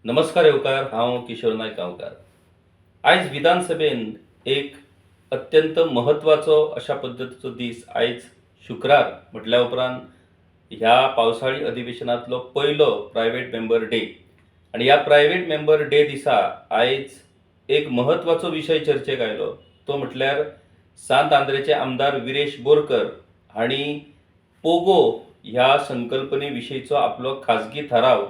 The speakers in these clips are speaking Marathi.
नमस्कार येवकार, हांव किशोर नायक गांवकार. आयज विधानसभेन एक अत्यंत महत्वाचो अशा पद्दतीचो दीस. आयज शुक्रार म्हटल्या उपरांत ह्या पावसाळी अधिवेशनातलो पयलो प्रायव्हेट मेंबर डे. आणि ह्या प्रायव्हेट मेंबर डे दिसा आयज एक महत्वाचो विशय चर्चेक आयलो. तो म्हटल्यार सांत आंद्रेचे आमदार विरेश बोरकर हांणी पोगो ह्या संकल्पने विशींचो आपलो खाजगी ठराव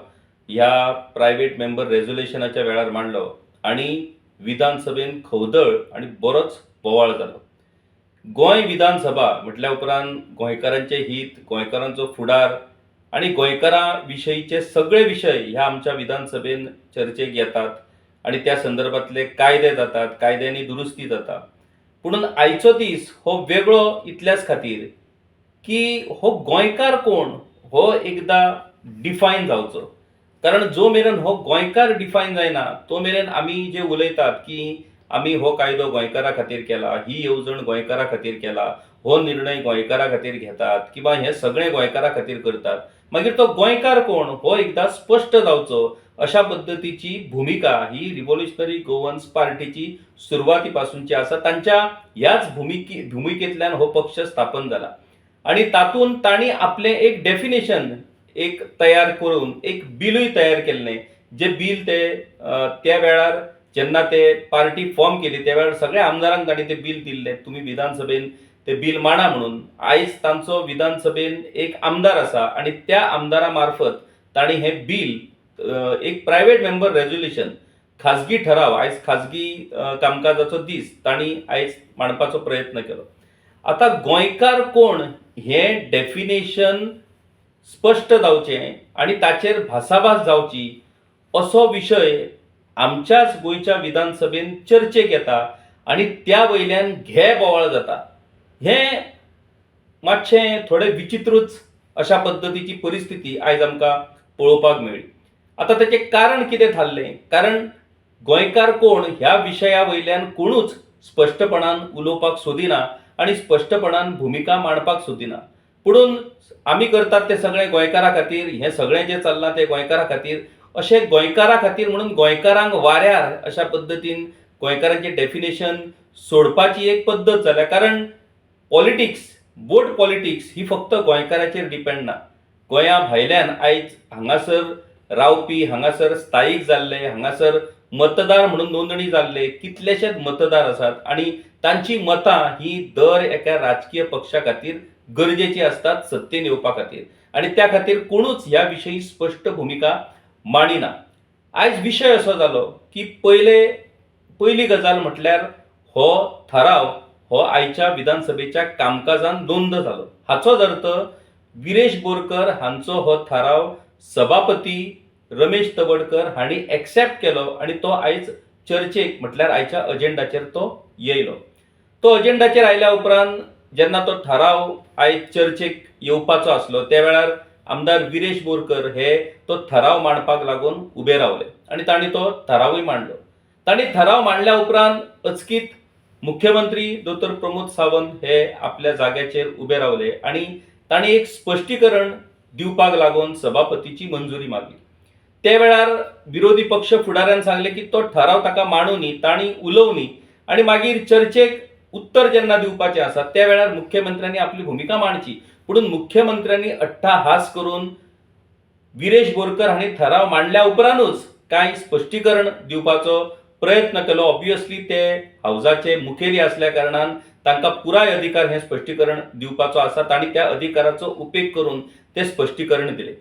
ह्या प्रायव्हेट मेंबर रेझोल्युशनाच्या वेळार मांडलो आणि विधानसभेन खवदळ आणि बरोच बोवाळ जालो. गोंय विधानसभा म्हटल्या उपरांत गोंयकारांचे हित, गोंयकारांचो फुडार आणि गोंयकारां विशयीचे सगळे विशय ह्या आमच्या विधानसभेन चर्चेक येतात आणि त्या संदर्भातले कायदे जातात, कायद्यांनी दुरुस्ती जाता. पूण आयचो दीस हो वेगळो इतल्याच खातीर की हो गोंयकार कोण हो एकदा डिफायन जावचो. कारण जो मेरेन हो गोंयकार डिफायन जायना तो मेरेन आमी जे उलयतात की आमी हो कायदो गोंयकारा खातीर केला, ही येवजण गोंयकारा खातीर केला, हो निर्णय गोंयकारा खातीर घेतात किंवा हे सगळे गोंयकारा खातीर करतात, मागीर तो गोंयकार कोण हो एकदा स्पश्ट जावचो अशा पद्दतीची भूमिका ही रिव्होल्युशनरी गोवन्स पार्टीची सुरवातीपासूनची आसा. तांच्या ह्याच भूमिकेंतल्यान हो पक्ष स्थापन जाला आणि तातूंत तांणी आपले एक डेफिनेशन एक तयार करून एक बिलूय तयार केल्लें. जे बिल ते त्या वेळार जेन्ना ते पार्टी फॉर्म केली त्या वेळार सगळ्या आमदारांक तांणी ते बिल दिल्लें, तुमी विधानसभेन ते बिल मांडा म्हणून. आयज तांचो विधानसभेन एक आमदार आसा आणि त्या आमदारा मार्फत तांणी हे बिल एक प्रायव्हेट मेंबर रेझोल्युशन खाजगी ठराव, आयज खाजगी कामकाजाचो दीस तांणी आयज मांडपाचो प्रयत्न केलो. आता गोंयकार कोण हें डेफिनेशन स्पश्ट जावचें आणि ताचेर भासाभास जावची असो विशय आमच्याच गोंयच्या विधानसभेन चर्चेक येता आणि त्या वयल्यान घे बोवाळ जाता. हें मातशें थोडें विचित्रूच अशा पद्दतीची परिस्थिती आयज आमकां पळोवपाक मेळ्ळी. आता ताचें कारण कितें थारलें? कारण गोंयकार कोण ह्या विशया वयल्यान कोणूच स्पश्टपणान उलोवपाक सोदिना आणि स्पश्टपणान भुमिका मांडपाक सोदिना. पुणून आमी करतात ते सगळे गोंयकारा खातीर, हें सगळें जें चल्लां तें गोंयकारा खातीर, अशें गोंयकारा खातीर म्हणून गोंयकारांक वाऱ्यार अशा पद्दतीन गोंयकारांचें डेफिनेशन सोडपाची एक पद्दत जाल्या. कारण पॉलिटिक्स, बोट पॉलिटिक्स ही फक्त गोंयकाराचेर डिपेंड ना. गोंया भायल्यान आयज हांगासर रावपी, हांगासर स्थायीक जाल्ले, हांगासर मतदार म्हणून नोंदणी जाल्ले कितलेशेच मतदार आसात आणि तांची मतां ही दर एका राजकीय पक्षा खातीर गरजेची असतात सत्तेन येवपा खातीर आणि त्या खातीर कोणूच ह्या विशयी स्पश्ट भूमिका मांडिना. आयज विशय असो जालो की पयली गजाल म्हटल्यार हो ठराव हो आयच्या विधानसभेच्या कामकाजान नोंद जालो. हाचोच अर्थ विरेश बोरकर हांचो हो ठराव सभापती रमेश तवडकर हांणी एक्सेप्ट केलो आणि तो आयज चर्चेक म्हटल्यार आयच्या अजेंडाचेर तो येयलो. तो अजेंडाचेर आयल्या उपरांत जेन्ना तो ठराव आयज चर्चेक येवपाचो आसलो त्या वेळार आमदार विरेश बोरकर हे तो ठराव मांडपाक लागून उबे रावले आणि तांणी तो ठरावूय मांडलो. तांणी ठराव मांडल्या उपरांत अचकीत मुख्यमंत्री दोतोर प्रमोद सावंत हे आपल्या जाग्याचेर उबे रावले आणि तांणी एक स्पश्टीकरण दिवपाक लागून सभापतीची मंजुरी मागली. त्या वेळार विरोधी पक्ष फुडाऱ्यान सांगले की तो ठराव ताका मांडूनी, तांणी उलोवनी आणि मागीर चर्चेक उत्तर जेन्ना दिवपाचें आसा त्या वेळार मुख्यमंत्र्यांनी आपली भूमिका मांडची. पुणून मुख्यमंत्र्यांनी अट्टाहास करून विरेश बोरकर हांणी ठराव मांडल्या उपरांतूच कांय स्पश्टीकरण दिवपाचो प्रयत्न केलो. ऑब्वियसली ते हावजाचे मुखेली असल्या कारणान तांकां पुराय अधिकार हें स्पश्टीकरण दिवपाचो आसा. तांणी त्या अधिकाराचो उपेग करून ते स्पश्टीकरण दिलें.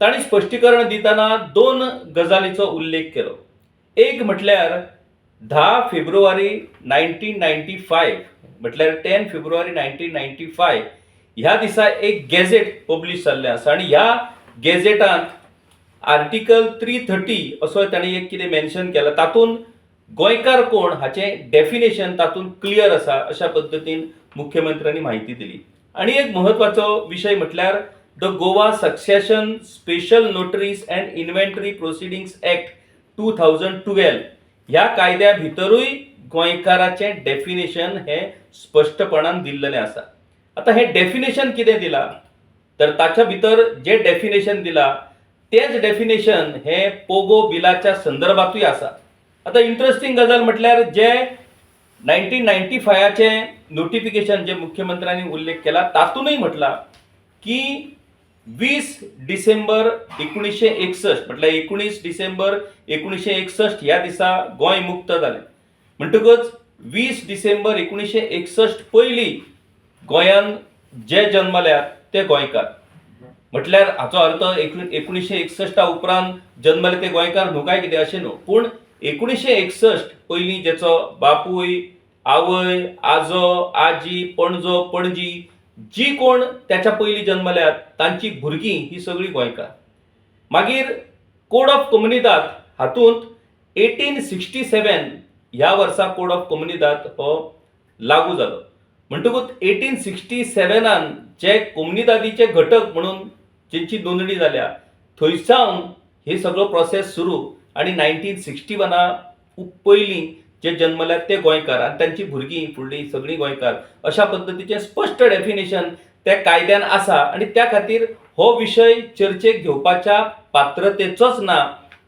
तांणी स्पश्टीकरण दितना दोन गजालींचो उल्लेख केलो. एक म्हटल्यार 10 फेब्रुवारी 1995 म्हटल्यार 10 फेब्रुवारी 1995 ह्या दिसा एक गॅझेट पब्लीश जाल्लें आसा आणि ह्या गॅझेटांत आर्टिकल 330 असो तांणी एक कितें मेन्शन केला. तातूंत गोंयकार कोण हाचें डेफिनेशन तातूंत क्लियर आसा अशा पद्दतीन मुख्यमंत्र्यांनी म्हायती दिली. आणि एक महत्वाचो विशय म्हटल्यार the Goa succession special notaries and inventory proceedings act 2012 ह्या कायद्या भितरूय गोंयकाराचें डेफिनेशन हे स्पष्टपणान दिल्लेलें आसा. आता हे डेफिनेशन कितें दिला तर ताच्या भितर जे डेफिनेशन दिला तेच डेफिनेशन हे पोगो बिलाच्या संदर्भातूय आसा. आता इंटरेस्टिंग गजाल म्हटल्यार जे 1995चे नोटिफिकेशन जे मुख्यमंत्र्यांनी उल्लेख केला तातूनही म्हटला की 20 डिसेंबर 1961 म्हटल्यार 19 डिसेंबर 1961 ह्या दिसा गोंय मुक्त जालें. म्हणटकच 20 डिसेंबर 1961 पयलीं गोंयान जे जन्मल्यात ते गोंयकार. म्हटल्यार हाचो अर्थ 1961 उपरांत जन्मले ते गोंयकार न्हू काय कितें अशें न्हू, पूण 1961 पयलीं जेचो बापूय, आवय, आजो, आजी, पणजो, पणजी जी कोण त्याच्या पयलीं जन्मल्यात तांची भुरगीं ही सगळीं गोंयकार. मागीर कोड ऑफ कम्युनिदाद हातूंत 1867 ह्या वर्सा कोड ऑफ कम्युनिदाद हो लागू जालो. म्हणटकूच 1867 जे कम्युनिदादीचे घटक म्हणून जेंची नोंदणी जाल्या थंयसावन हे सगळो प्रोसेस सुरू आणि 1961 पयलीं जे जन्मल्यात ते गोंयकार आनी तांची भुरगीं फुडलीं सगळीं गोंयकार अशा पद्दतीचें स्पश्ट डेफिनेशन त्या कायद्यान आसा आणि त्या खातीर हो विशय चर्चेक घेवपाच्या पात्रतेचोच ना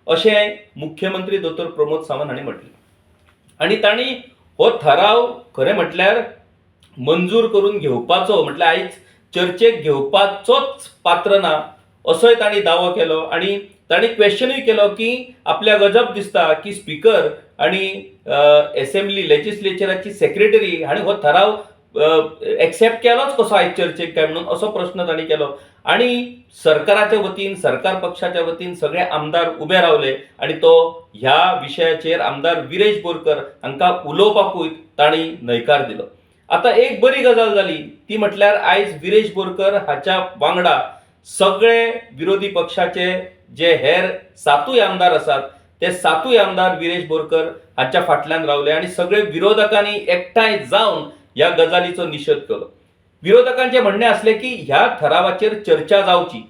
अशें मुख्यमंत्री दोतोर प्रमोद सावंत हांणी म्हटलें. आनी तांणी हो ठराव खरें म्हटल्यार मंजूर करून घेवपाचो म्हटल्यार आयज चर्चेक घेवपाचोच पात्र ना असोय तांणी दावो केलो. आणि तांणी क्वेश्चनूय केलो की आपल्या गजब दिसता की स्पीकर आणि असेंब्ली लेजिस्लेचराची सेक्रेटरी हांणी हो ठराव एक्सेप्ट केलोच कसो आयज चर्चेक काय म्हणून असो प्रश्न तांणी केलो. आणि सरकाराच्या वतीन सरकार पक्षाच्या वतीन सगळे आमदार उबे रावले आणि तो ह्या विशयाचेर आमदार विरेश बोरकर हांकां उलोवपाकूय तांणी न्हयकार दिलो. आता एक बरी गजाल जाली ती म्हटल्यार आयज विरेश बोरकर हाच्या वांगडा सगळे विरोधी पक्षाचे जे हेर 7 आमदार आसात ते 7 आमदार विरेश बोरकर हाच्या फाटल्यान रावले आणि सगळे विरोधकांनी एकठांय जावन ह्या गजालीचो निशेध केलो. विरोधकांचे म्हणणे असले की ह्या ठरावाचेर चर्चा जावची,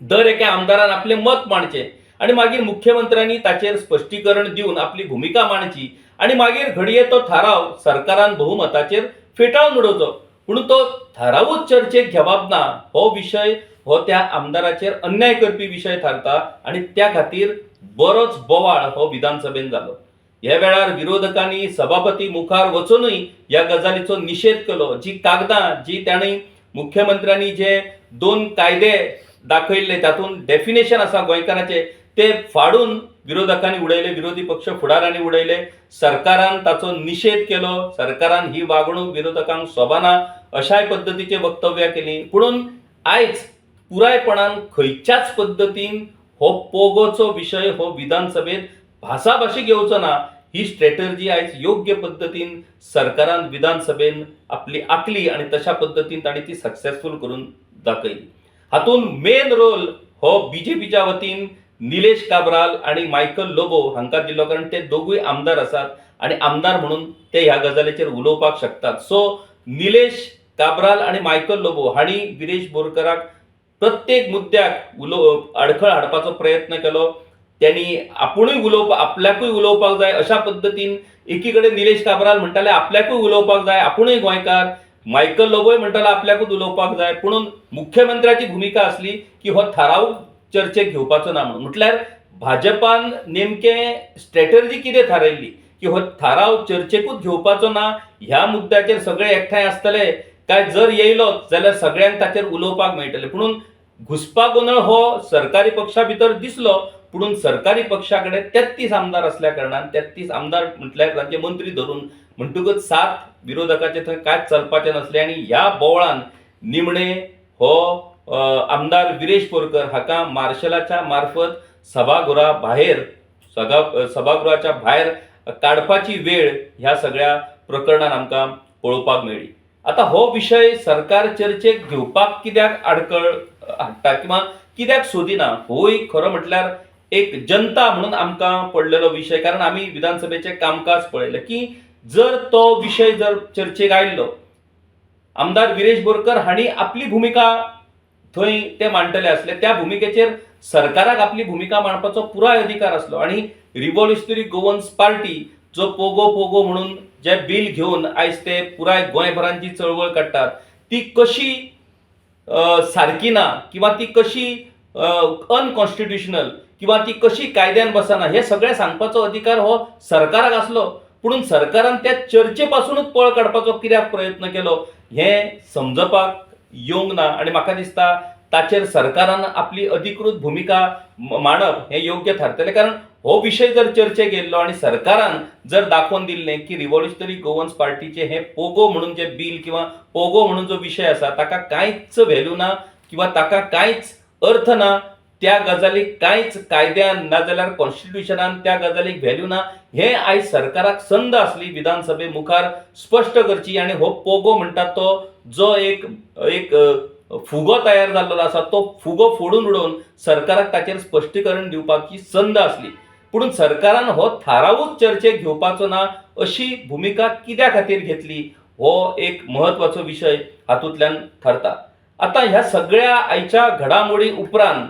दर एका आमदारान आपले मत मांडचे आणि मागीर मुख्यमंत्र्यांनी ताचेर स्पश्टीकरण दिवन आपली भूमिका मांडची आणि मागीर घडये तो ठराव सरकारान बहुमताचेर फेटाळून उडोवचो. पूण तो ठरावूच चर्चेक घेवप ना हो विशय हो त्या आमदाराचेर अन्याय करपी विशय थारता आणि त्या खातीर बरोच बोवाळ हो विधानसभेन जालो. ह्या वेळार विरोधकांनी सभापती मुखार वचूनय ह्या गजालीचो निशेध केलो. जी कागदां जी तांणी मुख्यमंत्र्यांनी जे 2 कायदे दाखयल्ले तातूंत डेफिनेशन आसा गोंयकाराचे ते फाडून विरोधकांनी उडयले, विरोधी पक्ष फुडाऱ्यांनी उडयले. सरकारान ताचो निशेध केलो. सरकारान ही वागणूक विरोधकांक सोबना अशाय पद्दतीचे वक्तव्यां केलीं. पूण आयज पुरायपणान खंयच्याच पद्दतीन हो पोगोचो विशय हो विधानसभेत भासाभाशी घेवचो ना ही स्ट्रॅटर्जी आयज योग्य पद्दतीन सरकारान विधानसभेन आपली आखली आणि तशा पद्दतीन तांणी ती सक्सेसफूल करून दाखयली. हातून मेन रोल हो बीजेपीच्या वतीन निलेश काब्राल आणि मायकल लोबो हांकां दिलो, कारण ते दोगूय आमदार आसात आणि आमदार म्हणून ते ह्या गजालीचेर उलोवपाक शकतात. सो निलेश काब्राल आणि मायकल लोबो हांणी विरेश बोरकराक प्रत्येक मुद्द्याक आडखळ हाडपाचो प्रयत्न केलो. त्यांनी आपुणूय आपल्याकूय उलोवपाक जाय अशा पद्दतीन एकीकडे निलेश काब्राल म्हणटाले आपल्याकूय उलोवपाक जाय, आपुणूय गोंयकार. मायकल लोबोय म्हणटालो आपल्याकूच उलोवपाक जाय. पूण मुख्यमंत्र्याची भूमिका असली की हो ठराव चर्चेक घेवपाचो ना म्हणून. म्हटल्यार भाजपान नेमकें स्ट्रॅटर्जी कितें थारायल्ली की हो ठराव चर्चेकूच घेवपाचो ना, ह्या मुद्द्याचेर सगळे एकठांय आसतले काय जर येयलो जाल्यार सगळ्यांक ताचेर उलोवपाक मेळटलें. पूण घुसपागोंदळ हो सरकारी पक्षा भितर दिसलो. पूण सरकारी पक्षाकडे 33 आमदार असल्या कारणान 33 आमदार म्हटल्यार तांचे मंत्री धरून म्हणटकूच 7 विरोधकाचे थंय कांयच चलपाचें नसलें आणि ह्या बोवळान निमणे हो आमदार विरेश बोरकर हाका मार्शलाच्या मार्फत सभागृहाच्या भायर काडपाची वेळ ह्या सगळ्या प्रकरणान आमकां पळोवपाक मेळ्ळी. आता हो विशय सरकार चर्चेक घेवपाक कित्याक आडखळ हाडटा किंवा कित्याक सोदिना होय खरो म्हटल्यार एक जनता म्हणून आमकां पडलेलो विशय. कारण आमी विधानसभेचे कामकाज पळयलें की जर तो विशय जर चर्चेक आयिल्लो आमदार विरेश बोरकर हांणी आपली भूमिका थंय ते मांडटले असले, त्या भूमिकेचेर सरकाराक आपली भूमिका मांडपाचो पुराय अधिकार असलो. आणि रिव्होल्युशनरी गोवन्स पार्टी जो पोगो म्हणून जे बिल घेवन आयज ते पुराय गोंयभरांत जी चळवळ काडटात ती कशी सारकी ना किंवा ती कशी अनकॉन्स्टिट्युशनल किंवा ती कशी कायद्यान बसना हे सगळें सांगपाचो अधिकार हो सरकाराक आसलो, पूण सरकारान त्या चर्चेपासूनच पळ काडपाचो कित्याक प्रयत्न केलो हें समजपाक येवंक ना. आनी म्हाका दिसता ताचेर सरकारान आपली अधिकृत भुमिका मांडप हें योग्य थारतलें. कारण हो विशय जर चर्चेक येयल्लो आनी सरकारान जर दाखोवन दिल्लें की रिव्होल्युशनरी गोवन्स पार्टीचें हें पोगो म्हणून जें बील किंवा पोगो म्हणून जो विशय आसा ताका कांयच व्हॅल्यू ना किंवा ताका कांयच अर्थ ना, त्या गजालीक कांयच कायद्यान नाजाल्यार कॉन्स्टिट्युशनान त्या गजालीक व्हॅल्यू ना, हें आयज सरकाराक संद आसली विधानसभे मुखार स्पश्ट करची. आनी हो पोगो म्हणटात तो जो एक फुगो तयार जाल्लो आसा तो फुगो फोडून उडोवन सरकाराक ताचेर स्पश्टीकरण दिवपाची संद आसली. पूण सरकारान हो थारावूच चर्चेक घेवपाचो ना अशी भुमिका कित्या खातीर घेतली हो एक म्हत्वाचो विशय हातूंतल्यान थारता. आता ह्या सगळ्या आयच्या घडामोडी उपरांत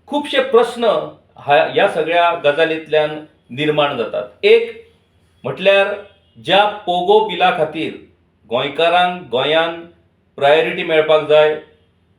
खुबशे प्रश्न ह्या सगळ्या गजालींतल्यान निर्माण जातात. एक म्हटल्यार ज्या पोगो बिला खातीर गोंयकारांक गोंयान प्रायोरिटी मेळपाक जाय,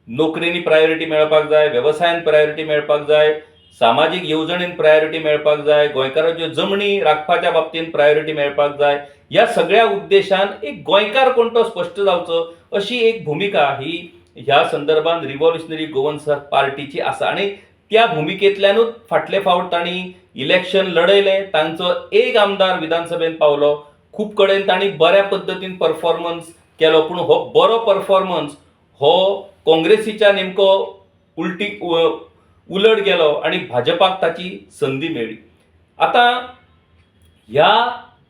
नोकरेनी प्रायोरिटी मेळपाक जाय, वेवसायान प्रायोरिटी मेळपाक जाय, सामाजीक येवजणेन प्रायोरिटी मेळपाक जाय, गोंयकाराच्यो जमनी राखपाच्या बाबतींत प्रायोरिटी मेळपाक जाय, ह्या सगळ्या उद्देशान एक गोंयकार कोण तो स्पश्ट जावचो अशी एक भुमिका ही ह्या संदर्भात रिव्होल्युशनरी गोवन्स पार्टीची आसा. आनी त्या भुमिकेंतल्यानूच फाटले फावट तांणी इलेक्शन लढयलें, तांचो एक आमदार विधानसभेन पावलो, खूब कडेन तांणी बऱ्या पद्दतीन परफॉर्मन्स केलो, पूण हो बरो परफॉर्मन्स हो काँग्रेसीच्या नेमको उलट गेलो आनी भाजपाक ताची संदी मेळ्ळी. आता ह्या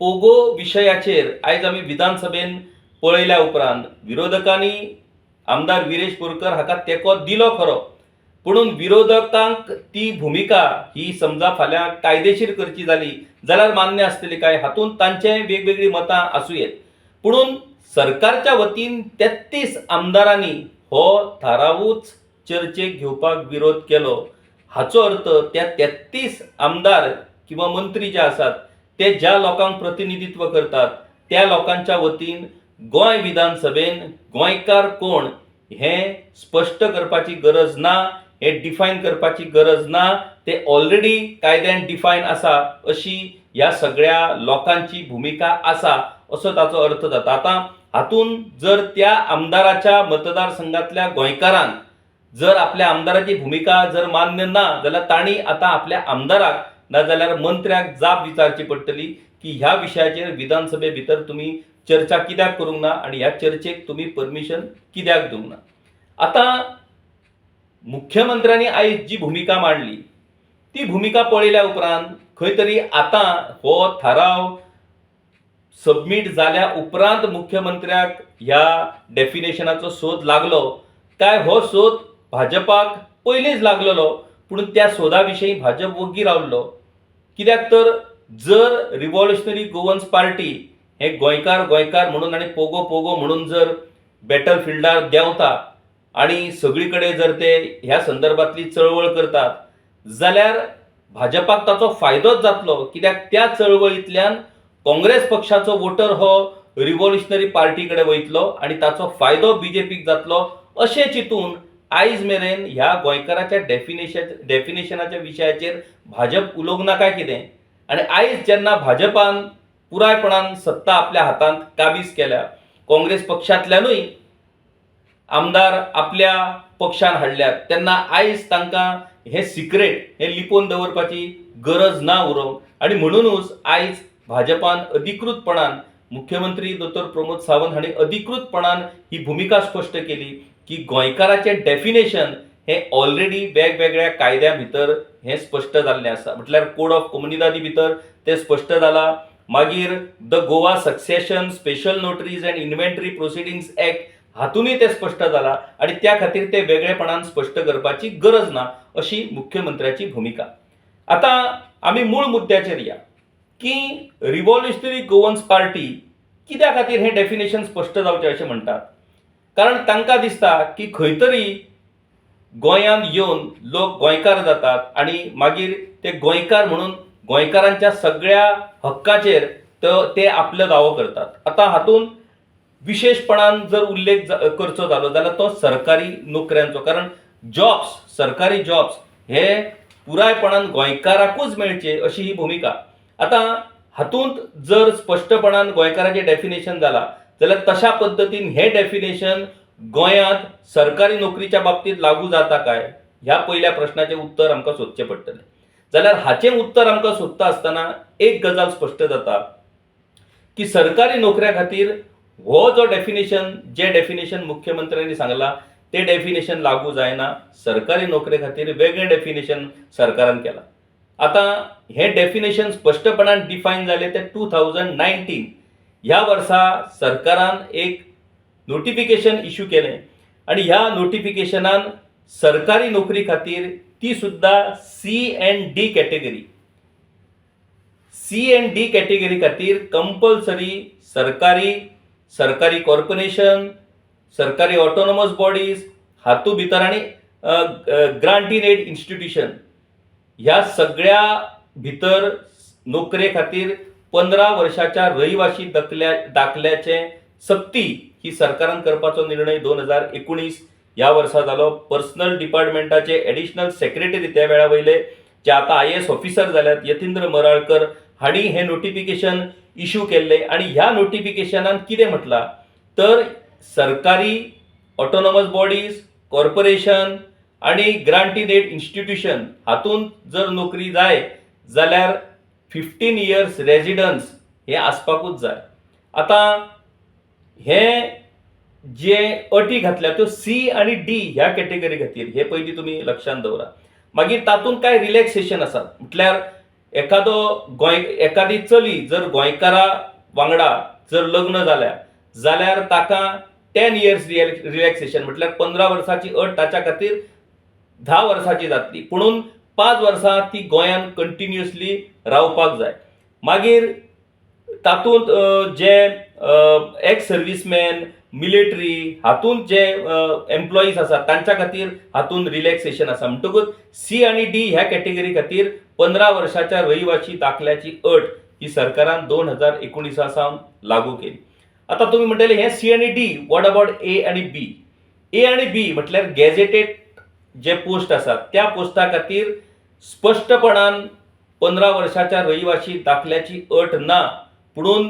पोगो विशयाचेर आयज आमी विधानसभेन पळयल्या उपरांत विरोधकांनी आमदार विरेश बोरकर हाका तेंको दिलो खरो, पूण विरोधकांक ती भुमिका ही समजा फाल्यां कायदेशीर करची जाली जाल्यार मान्य आसतली काय, हातूंत तांचे वेगवेगळी मतां आसूं येत. पूण सरकारच्या वतीन 33 आमदारांनी हो थारावूच चर्चेक घेवपाक विरोध केलो. हाचो अर्थ त्या 33 आमदार किंवा मंत्री जे आसात ते ज्या लोकांक प्रतिनिधित्व करतात त्या लोकांच्या वतीन गोंय विधानसभेन गोंयकार कोण हें स्पश्ट करपाची गरज ना, हें डिफायन करपाची गरज ना, ते ऑलरेडी कायद्यान डिफायन आसा अशी ह्या सगळ्या लोकांची भुमिका आसा असो ताचो अर्थ जाता. आतां हातून जर त्या आमदाराच्या मतदारसंघातल्या गोंयकारांक जर आपल्या आमदाराची भुमिका जर मान्य ना जाल्यार तांणी आतां आपल्या आमदाराक नाजाल्यार मंत्र्याक जाप विचारची पडटली की ह्या विशयाचेर विधानसभे भितर तुमी चर्चा कित्याक करूंक ना आनी ह्या चर्चेक तुमी परमिशन कित्याक दिवंक ना. आतां मुख्यमंत्र्यांनी आयज जी भुमिका मांडली ती भुमिका पळयल्या उपरांत खंय तरी आतां हो थाराव सबमीट जाल्या उपरांत मुख्यमंत्र्याक ह्या डेफिनेशनाचो सोद लागलो काय हो सोद भाजपाक पयलींच लागलेलो, पूण त्या सोदा विशयी भाजप वग्गी रावल्लो. कित्याक तर जर रिव्होल्युशनरी गोवन्स पार्टी हे गोंयकार म्हणून आनी पोगो म्हणून जर बॅटल फिल्डार देंवता आनी सगळी कडेन जर ते ह्या संदर्भातली चळवळ करतात जाल्यार भाजपाक ताचो फायदोच जातलो. कित्याक त्या चळवळींतल्यान काँग्रेस पक्षाचो वोटर हो रिव्होल्युशनरी पार्टी कडेन वयतलो आनी ताचो फायदो बीजेपीक जातलो अशें चिंतून आयज मेरेन ह्या गोंयकाराच्या डेफिनेशनाच्या विशयाचेर भाजप उलोवंक ना काय कितें. आनी आयज जेन्ना भाजपान पुरायपणान सत्ता आपल्या हातांत काबीज केल्या, काँग्रेस पक्षांतल्यानूय आमदार आपल्या पक्षान हाडल्यात, तेन्ना आयज तांकां हे सिक्रेट हे लिपोवन दवरपाची गरज ना उरोवंक. आनी म्हणूनच आयज भाजपान अधिकृतपणान मुख्यमंत्री डॉ प्रमोद सावंत हांणी अधिकृतपणान ही भुमिका स्पश्ट केली की गोंयकाराचें डेफिनेशन हे ऑलरेडी वेगवेगळ्या कायद्या भितर हें स्पश्ट जाल्लें आसा. म्हटल्यार कोड ऑफ कम्युनिदादी भितर तें स्पश्ट जालां. मागीर the Goa succession special notaries and inventory proceedings act हातूनय तें स्पश्ट जालां आनी त्या खातीर तें वेगळेपणान स्पश्ट करपाची गरज ना अशी मुख्यमंत्र्याची भुमिका. आतां आमी मूळ मुद्द्याचेर या की रिव्होल्युशनरी गोवन्स पार्टी कित्या खातीर हें डेफिनेशन स्पश्ट जावचें अशें म्हणटात. कारण तांकां दिसता की खंय तरी गोंयांत येवन लोक गोंयकार जातात आनी मागीर ते गोंयकार म्हणून गोंयकारांच्या सगळ्या हक्काचेर ते आपलो दावो करतात. आतां हातूंत विशेषपणान जर उल्लेख करचो जालो जाल्यार तो सरकारी नोकऱ्यांचो. कारण जॉब्स सरकारी जॉब्स हे पुरायपणान गोंयकाराकूच मेळचे अशी ही भूमिका. आता हातूंत जर स्पष्टपणान गोंयकाराचें डेफिनेशन जाला जाल्यार तशा पद्दतीन हे डेफिनेशन गोंयांत सरकारी नोकरीच्या बाबतींत लागू जाता काय ह्या पयल्या प्रश्नाचें उत्तर आमकां सोदचें पडटलें. जाल्यार हाचें उत्तर आमकां सोदता आसतना एक गजाल स्पश्ट जाता की सरकारी नोकऱ्या खातीर हो जो जे डेफिनेशन मुख्यमंत्र्यांनी सांगला ते डेफिनेशन लागू जायना. सरकारी नोकरे खातीर वेगळें डेफिनेशन सरकारान केलां. आता हे डेफिनेशन स्पष्टपणान डिफायन जालें ते 2019 ह्या वर्सा सरकारान एक नोटिफिकेशन इश्यू केलें आनी ह्या नोटिफिकेशनान सरकारी नोकरी खातीर ती सुद्धा C&D कॅटेगरी खातीर कंपल्सरी सरकारी कॉर्पोरेशन, सरकारी ऑटोनॉमस बॉडीज हातूं भितर आनी ग्रांट इन एड इन्स्टिट्यूशन ह्या सगळ्या भितर नोकरे खातीर 15 वर्षाच्या रहिवाशी दाखल्याचे सक्ती ही सरकारान करपाचो निर्णय 2019 ह्या वर्सा जालो. पर्सनल डिपार्टमेंटाचे एडिशनल सेक्रेटरी त्या वेळा वयले जे आता IAS ऑफिसर जाल्यात यतींद्र मराळकर हांणी हे नोटिफिकेशन इश्यू केल्ले आनी ह्या नोटिफिकेशनान कितें म्हटलां तर सरकारी ऑटोनॉमस बॉडीज, कॉर्पोरेशन आनी ग्रांट इन एड इन्स्टिट्यूशन हातूंत जर नोकरी जाय जाल्यार 15 इयर्स रेजिडन्स हे आसपाकूच जाय. आता हे जे अटी घातल्या त्यो C आणि D ह्या कॅटेगरी खातीर हे पयलीं तुमी लक्षांत दवरा. मागीर तातूंत काय रिलॅक्सेशन आसात. म्हटल्यार एखादी चली जर गोंयकारा वांगडा जर लग्न जाल्यार ताका 10 इयर्स रिलॅक्सेशन म्हटल्यार 15 वर्साची अट ताच्या खातीर 10 वर्साची जातली. पुणून 5 वर्सां ती गोंयांत कंटिन्युअसली रावपाक जाय. मागीर तातूंत जे एक्स सर्व्हिसमॅन, मिलिटरी हातूंत जे एम्प्लॉईज आसात तांच्या खातीर हातूंत रिलॅक्सेशन आसा. म्हणटकूच C आणि D ह्या कॅटेगरी खातीर 15 वर्षाच्या रहिवाशी दाखल्याची अट ही सरकारान 2019 सावन लागू केली. आता तुम्ही म्हणटले हे C आणि D, वॉट अबाउट A आणि B? A आणि B म्हटल्यार गॅझेटेड जे पोस्ट आसात त्या पोस्टा खातीर स्पष्टपणान 15 वर्षाच्या रहिवाशी दाखल्याची अट ना. पुणून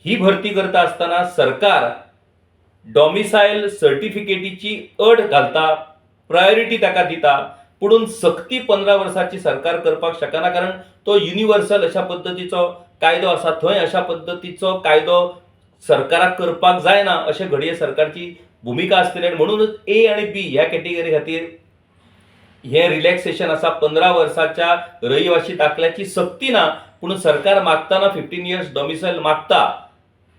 ही भरती करता आसतना सरकार डॉमिसायल सर्टिफिकेटीची अट घालता, प्रायोरिटी ताका दिता. पुणून सक्ती 15 वर्साची सरकार करपाक शकना कारण तो युनिवर्सल अशा पद्दतीचो कायदो आसा. थंय अशा पद्दतीचो कायदो सरकाराक करपाक जायना अशें घडये सरकारची भूमिका आसतली. म्हणूनच A आणि B ह्या कॅटेगरी खातीर हे रिलॅक्सेशन आसा. 15 वर्साच्या रहिवाशी दाखल्याची सक्ती ना. पूण सरकार मागताना 15 इयर्स डॉमिसायल मागता.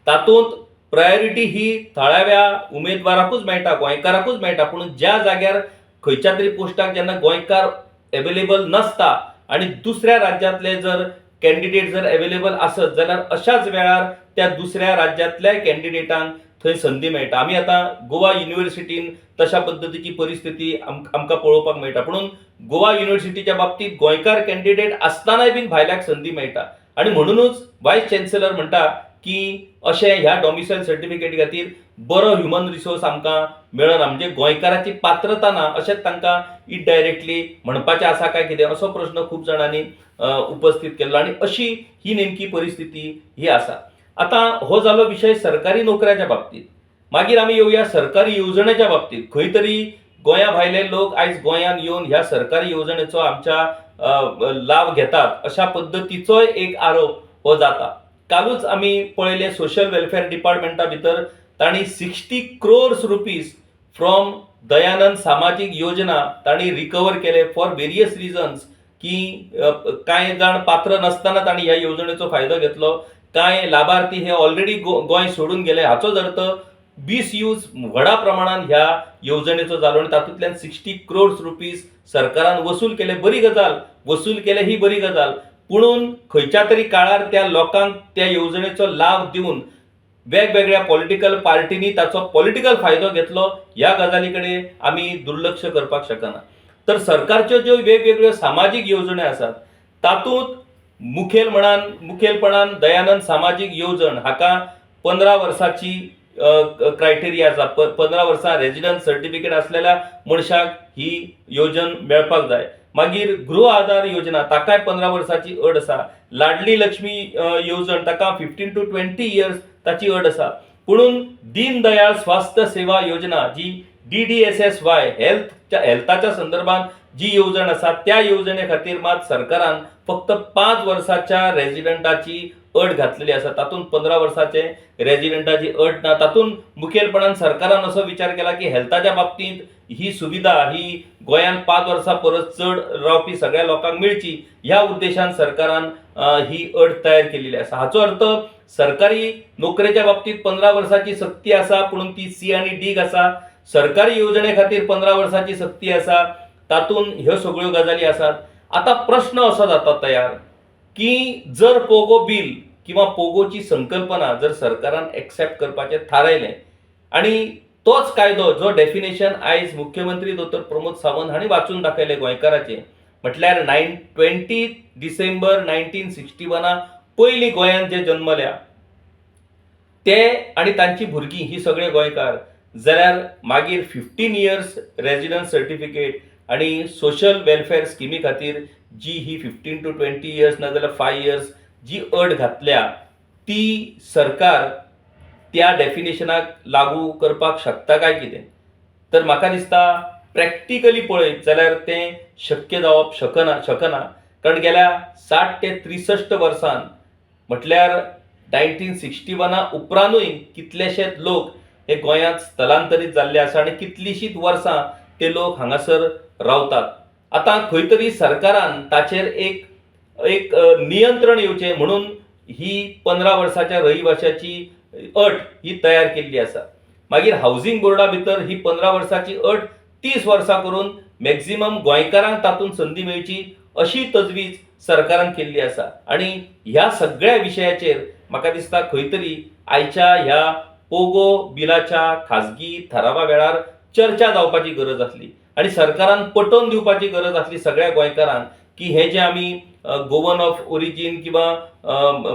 तातूंत प्रायोरिटी ही थळाव्या उमेदवाराकूच मेळटा, गोंयकाराकूच मेळटा. पूण ज्या जाग्यार खंयच्या तरी पोस्टाक जेन्ना गोंयकार अवेलेबल नसता आनी दुसऱ्या राज्यांतले जर कॅन्डिडेट जर अवेलेबल आसत जाल्यार अशाच वेळार त्या दुसऱ्या राज्यांतल्या कॅन्डिडेटांक थंय संदी मेळटा. आमी आतां गोवा युनिव्हर्सिटीन तशा पद्दतीची परिस्थिती आमकां पळोवपाक मेळटा. पुणून गोवा युनिव्हर्सिटीच्या बाबतींत गोंयकार कॅन्डिडेट आसतानाय बीन भायल्याक संदी मेळटा. आनी म्हणूनच वायस चॅन्सलर म्हणटा की अशें ह्या डॉमिसायल सर्टिफिकेटी खातीर बरो ह्युमन रिसोर्स आमकां मेळना. म्हणजे गोंयकाराची पात्रता ना अशेंच तांकां इनडायरेक्टली म्हणपाचें आसा काय कितें असो प्रश्न खूब जाणांनी उपस्थित केल्लो. आनी अशी ही नेमकी परिस्थिती ही आसा. आता हो जालो विशय सरकारी नोकऱ्याच्या बाबतींत. मागीर आमी येवया सरकारी येवजणेच्या बाबतींत. खंय तरी गोंया भायले लोक आयज गोंयांत येवन ह्या सरकारी येवजणेचो आमच्या लाभ घेतात अशा पद्दतीचोय एक आरोप हो जाता. कालूच आमी पळयलें सोशल वेलफेअर डिपार्टमेंटा भितर तांणी 60 crores रुपीज फ्रॉम दयानंद सामाजीक योजना तांणी रिकवर केले फॉर वेरियस रिजन्स. की कांय जाण पात्र नसताना तांणी ह्या येवजणेचो फायदो घेतलो. कांय लाभार्थी हे ऑलरेडी गोंय सोडून गेले. हाचोच अर्थ मिसयूज व्हडा प्रमाणात ह्या येवजणेचो जालो आनी तातूंतल्यान 60 crores रुपीज सरकारान वसूल केले. बरी गजाल, वसूल केले ही बरी गजाल. पुणून खंयच्या तरी काळार त्या लोकांक त्या येवजणेचो लाभ दिवन वेगवेगळ्या पॉलिटिकल पार्टींनी ताचो पॉलिटिकल फायदो घेतलो. ह्या गजाली कडेन आमी दुर्लक्ष करपाक शकना. तर सरकारच्यो ज्यो वेगवेगळ्यो सामाजीक येवजण्यो आसात तातूंत मुखेलपणान दयानंद सामाजीक येवजण हाका 15 वर्साची क्रायटेरिया आसा. 15 वर्सां रेजिडन्स सर्टिफिकेट असलेल्या मनशाक ही येवजण मेळपाक जाय. मागीर गृह आधार योजना ताकाय 15 वर्सांची अट आसा. लाडली लक्ष्मी येवजण ताका 15 to 20 इयर्स ताची अट आसा. पुणून दीनदयाळ स्वास्थ्य सेवा योजना जी DDSSY हेल्थाच्या संदर्भात जी येवजण आसा त्या येवजणे खातीर मात सरकारान फक्त 5 वर्साच्या रेजिडंटाची अट घातलेली आसा. तातूंत 15 वर्साचे रेजिडंटाची अट ना. तातूंत मुखेलपणान सरकारान असो विचार केला की हेल्थाच्या बाबतींत ही सुविधा ही गोंयांत 5 वर्सां परस चड रावपी सगळ्या लोकांक मेळची ह्या उद्देशान सरकारान ही अट तयार केलेली आसा. हाचो अर्थ सरकारी नोकरेच्या बाबतींत 15 वर्सांची सक्ती आसा, पुणून ती C आणि D आसा. सरकारी येवजणे खातीर 15 वर्सांची सक्ती आसा. तातूंत ह्यो सगळ्यो गजाली आसात. आता प्रश्न असो जाता तयार की जर पोगो बिल किंवा पोगोची संकल्पना जर सरकारान एक्सेप्ट करपाचें थारायलें आणि तोच कायदो जो डेफिनेशन आयज मुख्यमंत्री डॉ. प्रमोद सावंत हांणी वाचून दाखयले गोंयकाराचे, म्हटल्यार 20 डिसेंबर 1961 पयलीं गोंयांत जे जल्मल्या ते आणि तांची भुरगीं ही सगळे गोंयकार, जाल्यार मागीर 15 इयर्स रेजिडन्स सर्टिफिकेट आणि सोशल वेलफेअर स्किमी खातीर जी ही 15 to 20 इयर्स ना जाल्यार 5 इयर्स जी अट घातल्या ती सरकार त्या डेफिनेशनाक लागू करपाक शकता काय कितें? तर म्हाका दिसता प्रॅक्टिकली पळयत जाल्यार तें शक्य जावप शकना. कारण गेल्या 60 ते 63 वर्सां म्हटल्यार 1961 उपरांतूय कितलेशेच लोक हे गोंयांत स्थलांतरीत जाल्ले आसा आणि कितलीशींच वर्सां ते लोक हांगासर रावतात. आतां खंय तरी सरकारान ताचेर एक नियंत्रण येवचें म्हणून ही 15 वर्साच्या रहिवाशाची अट ही तयार केल्ली आसा. मागीर हावसिंग बोर्डा भितर ही 15 वर्साची अट 30 वर्सां करून मॅक्झिमम गोंयकारांक तातूंत संदी मेळची अशी तजवीज सरकारान केल्ली आसा. आणि ह्या सगळ्या विशयाचेर म्हाका दिसता खंय तरी आयच्या ह्या पोगो बिलाच्या खाजगी थारावा वेळार चर्चा जावपाची गरज आसली आणि सरकारान पटोवन दिवपाची गरज आसली सगळ्या गोंयकारांक की हे जे आमी गोवन ऑफ ओरिजीन किंवा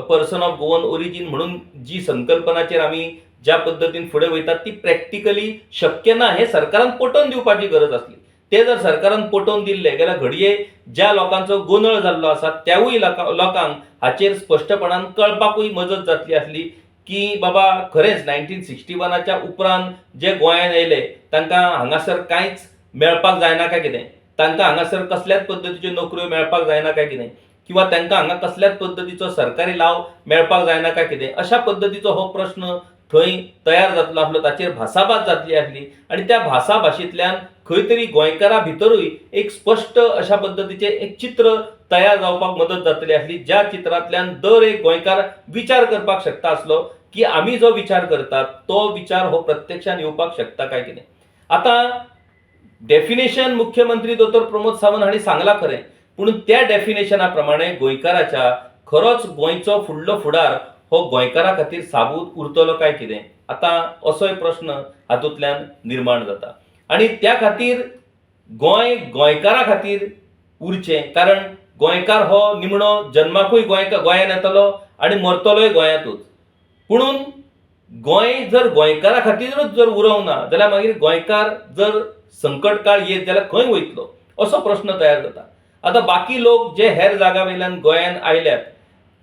पर्सन ऑफ गोवन ओरिजीन म्हणून जी संकल्पनाचेर आमी ज्या पद्दतीन फुडें वयतात ती प्रॅक्टिकली शक्य ना हे सरकारान पटोवन दिवपाची गरज आसली. ते जर सरकारान पटोवन दिल्ले जाल्यार घडये ज्या लोकांचो गोंधळ जाल्लो आसा त्यावूय लोकांक हाचेर स्पश्टपणान कळपाकूय मजत जातली आसली की बाबा खरेंच 1961 उपरांत जे गोंयांत येयले तांकां हांगासर कांयच मेळपाक जायना काय कितें, तांकां हांगासर कसल्याच पद्दतीच्यो नोकऱ्यो मेळपाक जायना काय कितें, किंवा तांकां हांगा कसल्याच पद्दतीचो सरकारी लाव मेळपाक जायना काय कितें, अशा पद्दतीचो हो प्रश्न थंय तयार जातलो आसलो. ताचेर भासाभास जातली आसली आणि त्या भासाभाशींतल्यान खंय तरी गोंयकारा भितरूय एक स्पश्ट अशा पद्दतीचें एक चित्र तयार जावपाक मदत जातली आसली, ज्या चित्रांतल्यान दर एक गोंयकार विचार करपाक शकता आसलो की आमी जो विचार करतात तो विचार हो प्रत्यक्षान येवपाक शकता काय कितें. आता डेफिनेशन मुख्यमंत्री डॉ. प्रमोद सावंत हांणी सांगला खरें, पूण त्या डेफिनेशना प्रमाणे गोंयकाराच्या खरोच गोंयचो फुडलो फुडार हो गोंयकारा खातीर साबूत उरतलो काय कितें, आता असोय प्रश्न हातूंतल्यान निर्माण जाता. आणि त्या खातीर गोंय गोंयकारा खातीर उरचें, कारण गोंयकार हो निमणो जन्माकूय गोंयांत येतलो आणि मरतलोय गोंयांतूच. पुणून गोंय जर गोंयकारा खातीरच जर उरूंक ना जाल्यार मागीर गोंयकार जर संकट काळ येत जाल्यार खंय वयतलो असो प्रश्न तयार जाता. आता बाकी लोक जे हेर जागा वयल्यान गोंयांत आयल्यात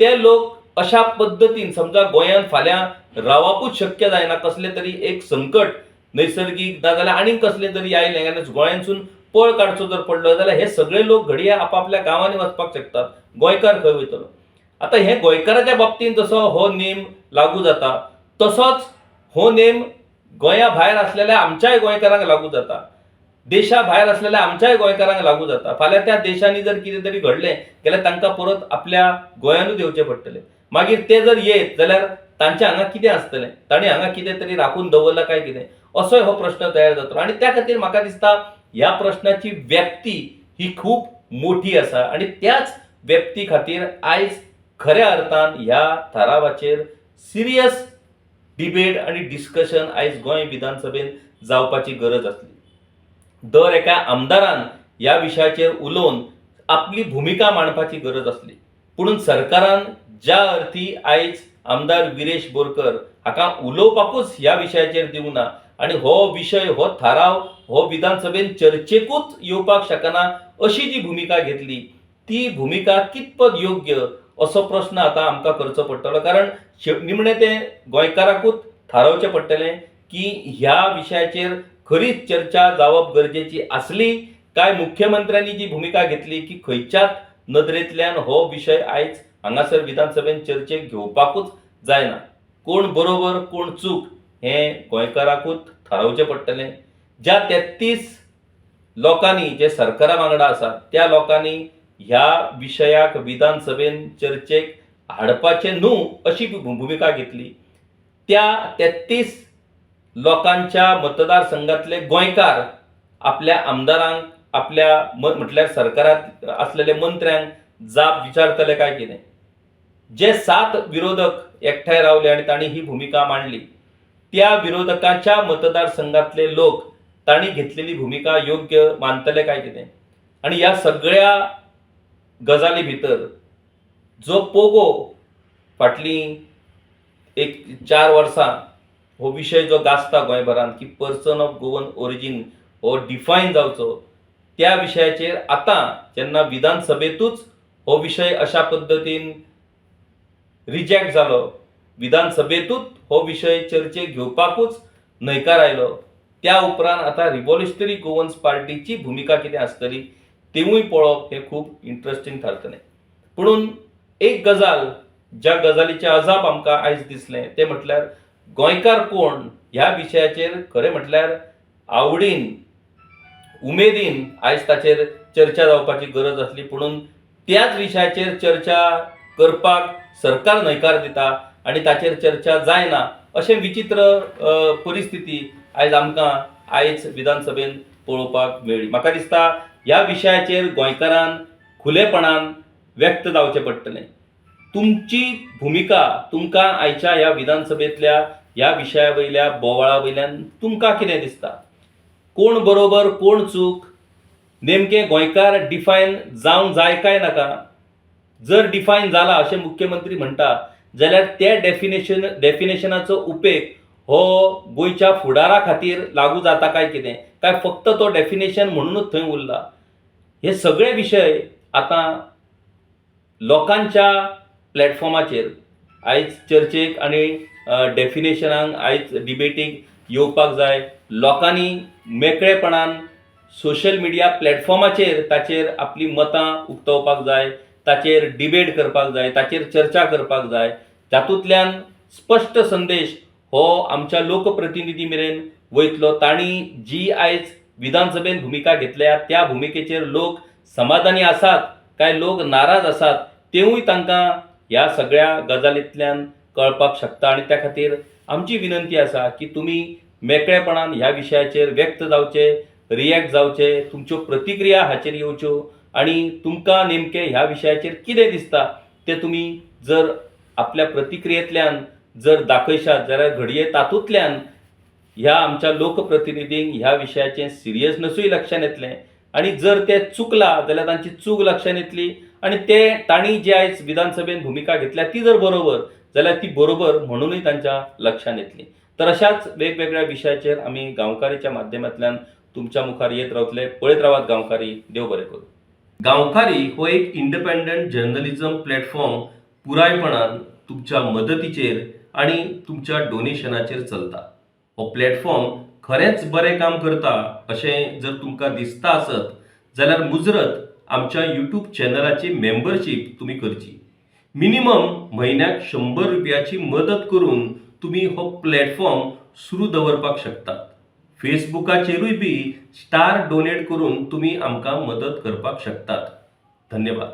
ते लोक अशा पद्दतीन समजा गोंयांत फाल्यां रावपूच शक्य जायना, कसले तरी एक संकट नैसर्गीक ना जाल्यार आनीक कसले तरी आयलें आनी गोंयांतसून पळ काडचो जर पडलो जाल्यार हे सगळे लोक घडये आपापल्या गांवांनी वचपाक शकतात, गोंयकार खंय वयतलो. आता हे गोंयकाराच्या बाबतींत जसो हो नेम लागू जाता तसोच हो नेम गोंया भायर आसलेल्या आमच्याय गोंयकारांक लागू जाता, देशा भायर आसलेल्या आमच्याय गोंयकारांक लागू जाता. फाल्यां त्या देशांनी जर कितें तरी घडलें जाल्यार तांकां परत आपल्या गोंयांतूच येवचें पडटलें. मागीर ते जर येत जाल्यार तांचे हांगा कितें आसतलें, तांणी हांगा कितें तरी राखून दवरलां काय कितें, असोय हो प्रश्न तयार जातलो. आणि त्या खातीर म्हाका दिसता ह्या प्रश्नाची व्याप्ती ही खूब मोठी आसा आणि त्याच व्याप्ती खातीर आयज खऱ्या अर्थान ह्या थारावाचेर सिरियस डिबेट आणि डिस्कशन आयज गोंय विधानसभेन जावपाची गरज आसली. दर एका आमदारान ह्या विशयाचेर उलोवन आपली भुमिका मांडपाची गरज आसली. पुणून सरकारान ज्या अर्थी आयज आमदार विरेश बोरकर हाका उलोवपाकूच ह्या विशयाचेर दिवना आणि हो विशय हो थाराव हो विधानसभेन चर्चेकूच येवपाक शकना अशी जी भूमिका घेतली ती भूमिका कितपत योग्य असो प्रश्न आता आमकां करचो पडटलो. कारण निमणे ते गोंयकाराकूच थारावचें पडटलें की ह्या विशयाचेर खरीच चर्चा जावप गरजेची आसली काय मुख्यमंत्र्यांनी जी भूमिका घेतली की खंयच्याच नदरेंतल्यान हो विशय आयज हांगासर विधानसभेन चर्चेक घेवपाकूच जायना. कोण बरोबर कोण चूक हें गोंयकाराकूच थारावचें पडटलें. ज्या 33 लोकांनी जे सरकारा वांगडा आसात त्या लोकांनी ह्या विशयाक विधानसभेन चर्चेक हाडपाचें न्हू अशी भूमिका घेतली. त्या 33 लोकांच्या मतदारसंघातले गोंयकार आपल्या आमदारांक आपल्या म्हटल्यार सरकारात असलेल्या मंत्र्यांक जाप विचारतले काय कितें. जे 7 विरोधक एकठांय रावले आणि तांणी ही भूमिका मांडली त्या विरोधकांच्या मतदारसंघातले लोक तांणी घेतलेली भूमिका योग्य मानतले काय कितें. आणि ह्या सगळ्या गजाली भितर जो पोगो फाटलीं एक 4 वर्सां हो विशय जो गाजता गोंयभरांत की पर्सन ऑफ गोवन ओरिजीन हो डिफायन जावचो त्या विशयाचेर आतां जेन्ना विधानसभेतूच हो विशय अशा पद्दतीन रिजेक्ट जालो विधानसभेतूच हो विशय चर्चेक घेवपाकूच न्हयकार आयलो त्या उपरांत आतां रिव्होल्युशनरी गोवन्स पार्टीची भूमिका कितें आसतली तेवूय पळोवप हें खूब इंट्रस्टिंग थारतलें. पुणून एक गजाल ज्या गजालीचें अजाप आमकां आयज दिसलें तें म्हटल्यार गोंयकार कोण ह्या विशयाचेर खरें म्हटल्यार आवडीन उमेदीन आयज ताचेर चर्चा जावपाची गरज आसली. पुणून त्याच विशयाचेर चर्चा करपाक सरकार न्हयकार दिता आणि ताचेर चर्चा जायना अशें विचित्र परिस्थिती आयज आमकां आयज विधानसभेन पळोवपाक मेळ्ळी. म्हाका दिसता ह्या विशयाचेर गोंयकारान खुलेपणान व्यक्त जावचें पडटलें. तुमची भूमिका तुमकां आयच्या ह्या विधानसभेंतल्या ह्या विशया वयल्या बोवाळा वयल्यान तुमकां कितें दिसता. कोण बरोबर कोण चूक नेमके गोंयकार डिफायन जावंक जाय काय नाका. जर डिफायन जाला अशें मुख्यमंत्री म्हणटा जाल्यार त्या डेफिनेशनाचो उपेग हो गोंयच्या फुडारा खातीर लागू जाता काय कितें काय फक्त तो डेफिनेशन म्हणूनच थंय उरला. हे सगळे विशय आतां लोकांच्या प्लॅटफॉर्माचेर आयज चर्चेक आणि डेफिनेशनांक आयज डिबेटीक येवपाक जाय. लोकांनी मेकळेपणान सोशल मिडिया प्लॅटफॉर्माचेर ताचेर आपली मतां उक्तावपाक जाय, ताचेर डिबेट करपाक जाय, ताचेर चर्चा करपाक जाय. तातूंतल्यान स्पश्ट संदेश हो आमच्या लोकप्रतिनिधी मेरेन वयतलो. तांणी जी आयज विधानसभेन भूमिका घेतल्या त्या भूमिकेचेर लोक समाधानी आसात काय लोक नाराज आसात तेवूय तांकां ह्या सगळ्या गजालींतल्यान कळपाक शकता. आणि त्या खातीर आमची विनंती आसा की तुमी मेकळेपणान ह्या विशयाचेर व्यक्त जावचे, रिएक्ट जावचे, तुमच्यो प्रतिक्रिया हाचेर येवच्यो आणि तुमकां नेमके ह्या विशयाचेर कितें दिसता तें तुमी जर आपल्या प्रतिक्रियेंतल्यान जर दाखयशात जाल्यार घडये तातूंतल्यान ह्या आमच्या लोकप्रतिनिधींक ह्या विशयाचें सिरियसनसूय लक्षांत येतलें आणि जर ते चुकला जाल्यार तांची चूक लक्षांत येतली आणि ते तांणी जी आयज विधानसभेन भूमिका घेतल्या ती जर बरोबर जाल्यार ती बरोबर म्हणूनय तांच्या लक्षांत येतली. तर अशाच वेगवेगळ्या विशयाचेर आमी गांवकारीच्या माध्यमांतल्यान तुमच्या मुखार येत रावतले. पळयत रावात गांवकारी. देव बरें करूं. गांवकारी हो एक इंडिपेंडंट जर्नलिझम प्लॅटफॉर्म पुरायपणान तुमच्या मदतीचेर आणि तुमच्या डोनेशनाचेर चलता. हो प्लॅटफॉर्म खरेंच बरें काम करता अशें जर तुमकां दिसता आसत जाल्यार मुजरत आमच्या यूट्यूब चॅनलाची मेंबरशीप तुमी करची. मिनिमम म्हयन्याक 100 रुपयाची मदत करून तुमी हो प्लॅटफॉर्म सुरू दवरपाक शकतात. फेसबुकाचेरूय बी स्टार डोनेट करून तुमी आमकां मदत करपाक शकतात. धन्यवाद.